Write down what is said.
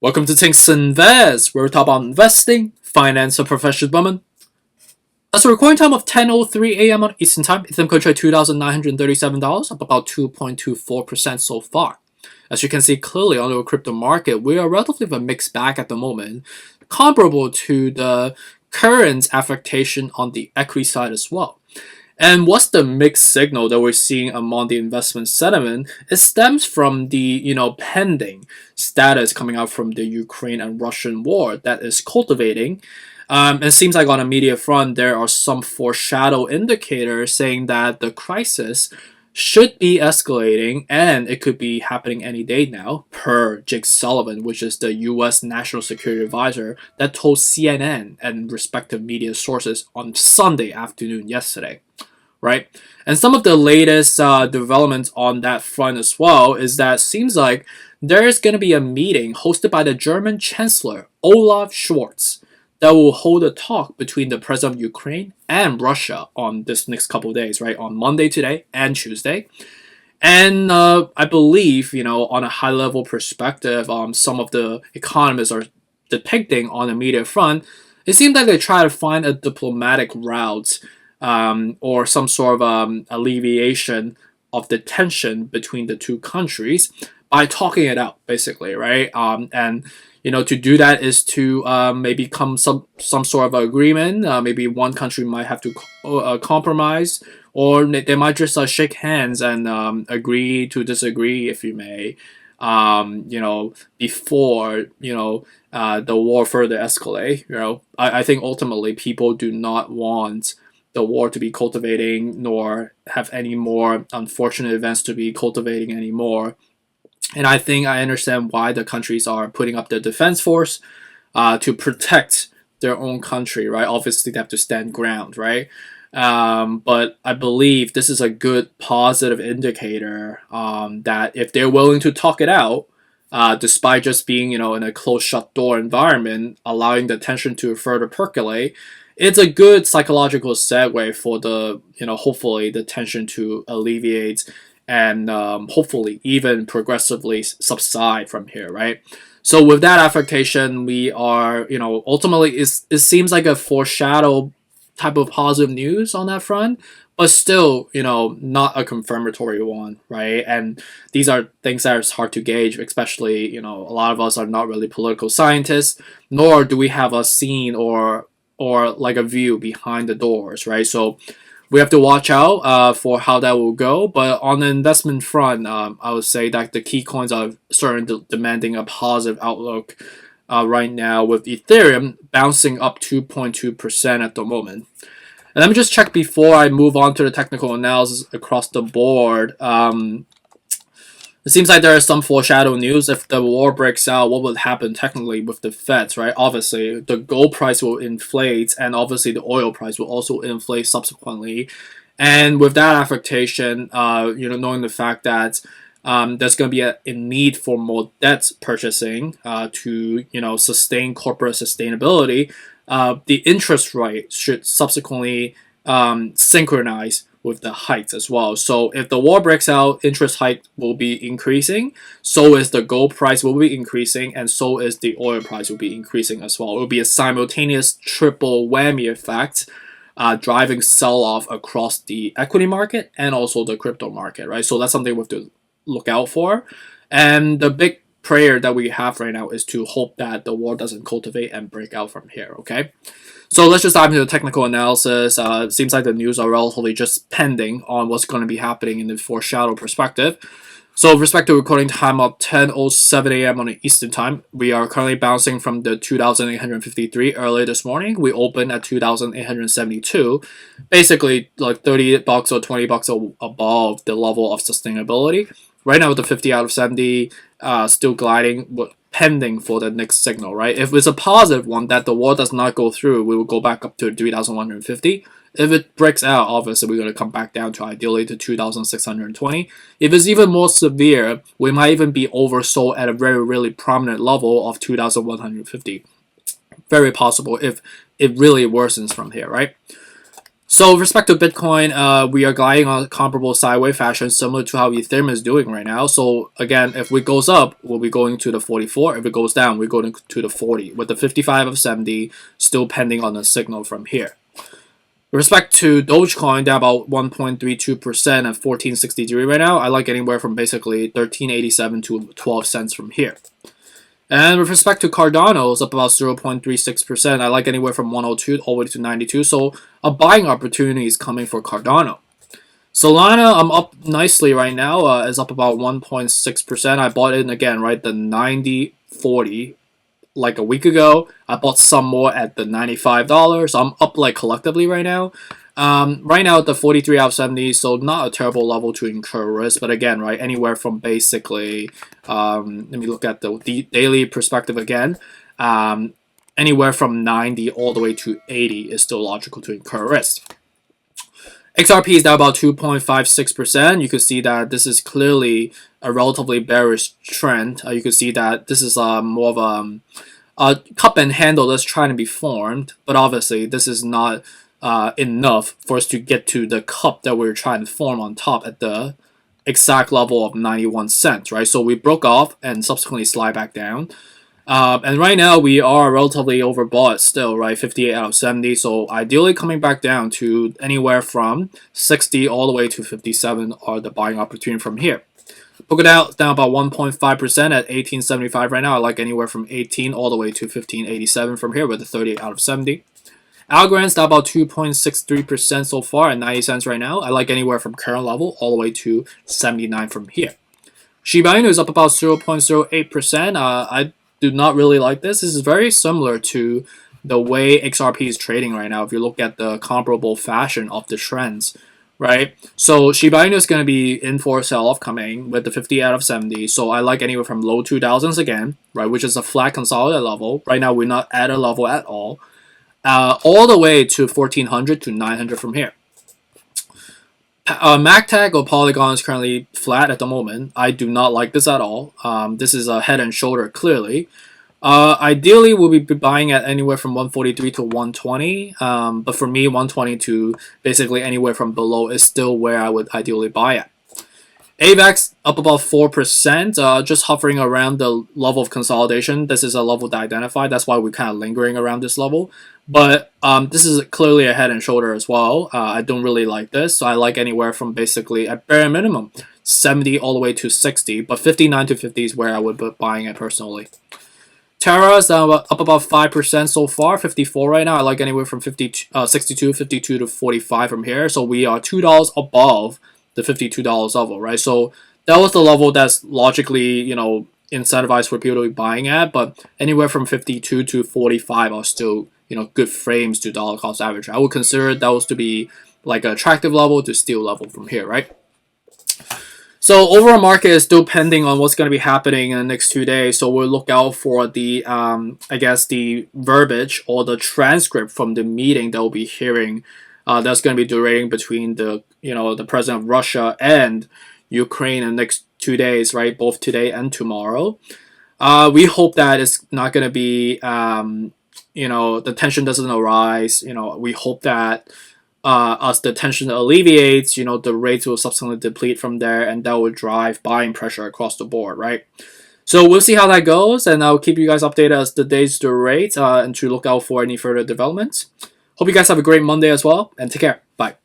Welcome to Things Invest, where we talk about investing, finance, and professional development. As a recording time of 10:03 a.m. on Eastern Time, Ethereum could trade $2,937, up about 2.24% so far. As you can see clearly on the crypto market, we are relatively of a mixed bag at the moment, comparable to the current affectation on the equity side as well. And what's the mixed signal that we're seeing among the investment sentiment? It stems from the pending status coming out from the Ukraine and Russian war that is cultivating. It seems like on a media front there are some foreshadow indicators saying that the crisis should be escalating and it could be happening any day now, per Jake Sullivan, which is the U.S. National Security Advisor, that told CNN and respective media sources on Sunday afternoon yesterday. Right? And some of the latest developments on that front as well is that it seems like there's going to be a meeting hosted by the German Chancellor Olaf Scholz that will hold a talk between the president of Ukraine and Russia on this next couple of days, right? On Monday today and Tuesday. And I believe, on a high level perspective, some of the economists are depicting on the media front, it seems like they try to find a diplomatic route or some sort of alleviation of the tension between the two countries by talking it out, basically, right? And to do that is to maybe come some sort of agreement. Maybe one country might have to compromise, or they might just shake hands and agree to disagree, if you may. Before the war further escalate. I think ultimately people do not want the war to be cultivating, nor have any more unfortunate events to be cultivating anymore. And I think I understand why the countries are putting up their defense force to protect their own country, right? Obviously, they have to stand ground, right? But I believe this is a good positive indicator that if they're willing to talk it out, despite just being, in a closed shut door environment, allowing the tension to further percolate, it's a good psychological segue for the, hopefully the tension to alleviate and hopefully even progressively subside from here, right? So with that affectation, we are, ultimately it seems like a foreshadow type of positive news on that front, but still, not a confirmatory one, right? And these are things that are hard to gauge, especially, a lot of us are not really political scientists, nor do we have a scene or like a view behind the doors, right? So we have to watch out for how that will go. But on the investment front, I would say that the key coins are certainly demanding a positive outlook right now, with Ethereum bouncing up 2.2% at the moment. And let me just check before I move on to the technical analysis across the board. It seems like there is some foreshadow news. If the war breaks out, what would happen technically with the Feds, right? Obviously, the gold price will inflate, and obviously the oil price will also inflate subsequently. And with that affectation, knowing the fact that there's going to be a need for more debt purchasing to, sustain corporate sustainability, the interest rate should subsequently synchronize with the hikes as well. So if the war breaks out, interest hike will be increasing, so is the gold price will be increasing, and so is the oil price will be increasing as well. It will be a simultaneous triple whammy effect, driving sell-off across the equity market and also the crypto market, right? So that's something we have to look out for. And the big prayer that we have right now is to hope that the war doesn't cultivate and break out from here, okay? So let's just dive into the technical analysis. It seems like the news are relatively just pending on what's going to be happening in the foreshadow perspective. So with respect to recording time of 10:07 a.m. on the Eastern Time, we are currently bouncing from the 2,853 earlier this morning. We opened at 2,872, basically like $30 or $20 above the level of sustainability. Right now with the 50 out of 70 still gliding, pending for the next signal, right? If it's a positive one that the war does not go through, we will go back up to 3,150. If it breaks out, obviously we're going to come back down to ideally to 2,620. If it's even more severe, we might even be oversold at a very, really prominent level of 2,150. Very possible if it really worsens from here, right? So with respect to Bitcoin, we are gliding on a comparable sideways fashion, similar to how Ethereum is doing right now. So again, if it goes up, we'll be going to the 44. If it goes down, we're going to the 40, with the 55 of 70 still pending on the signal from here. With respect to Dogecoin, they're about 1.32% at 1463 right now. I like anywhere from basically 1387 to 12 cents from here. And with respect to Cardano, it's up about 0.36%. I like anywhere from 102 all the way to 92. So a buying opportunity is coming for Cardano. Solana, I'm up nicely right now. Is up about 1.6%. I bought in again, right, the 90.40 like a week ago. I bought some more at the $95. I'm up like collectively right now. Right now at the 43 out of 70, so not a terrible level to incur risk, but again, right, anywhere from basically, let me look at the daily perspective again, anywhere from 90 all the way to 80 is still logical to incur risk. XRP is down about 2.56%. You can see that this is clearly a relatively bearish trend. You can see that this is more of a cup and handle that's trying to be formed, but obviously this is not enough for us to get to the cup that we're trying to form on top at the exact level of 91 cents, right? So we broke off and subsequently slide back down. And right now we are relatively overbought still, right? 58 out of 70. So ideally coming back down to anywhere from 60 all the way to 57 are the buying opportunity from here. Polkadot down about 1.5% at 1875 right now. I like anywhere from 18 all the way to 1587 from here with a 38 out of 70. Algorand's down about 2.63% so far at 90 cents right now. I like anywhere from current level all the way to 79 from here. Shiba Inu is up about 0.08%. I do not really like this. This is very similar to the way XRP is trading right now if you look at the comparable fashion of the trends, right? So Shiba Inu is going to be in for a sell-off coming with the 50 out of 70. So I like anywhere from low 2000s again, right, which is a flat consolidated level. Right now we're not at a level at all the way to 1400 to 900 from here. MacTag or Polygon is currently flat at the moment. I do not like this at all. This is a head and shoulder clearly. Ideally, we'll be buying at anywhere from 143 to 120. But for me, 120 to basically anywhere from below is still where I would ideally buy at. AVAX up about 4%, just hovering around the level of consolidation. This is a level that I identified. That's why we're kind of lingering around this level. But this is clearly a head and shoulder as well. I don't really like this. So I like anywhere from basically, at bare minimum, 70 all the way to 60. But 59 to 50 is where I would be buying it personally. Terra is up about 5% so far, 54 right now. I like anywhere from 62, 52 to 45 from here. So we are $2 above the $52 level, right? So that was the level that's logically, incentivized for people to be buying at, but anywhere from 52 to 45 are still, good frames to dollar cost average. I would consider those to be like an attractive level to steal level from here, right? So overall market is still pending on what's going to be happening in the next 2 days. So we'll look out for the, the verbiage or the transcript from the meeting that we'll be hearing. That's going to be during between the president of Russia and Ukraine in the next 2 days, right? Both today and tomorrow. We hope that it's not going to be, the tension doesn't arise. We hope that as the tension alleviates, the rates will subsequently deplete from there, and that will drive buying pressure across the board, right? So we'll see how that goes, and I'll keep you guys updated as the days durate and to look out for any further developments. Hope you guys have a great Monday as well, and take care. Bye.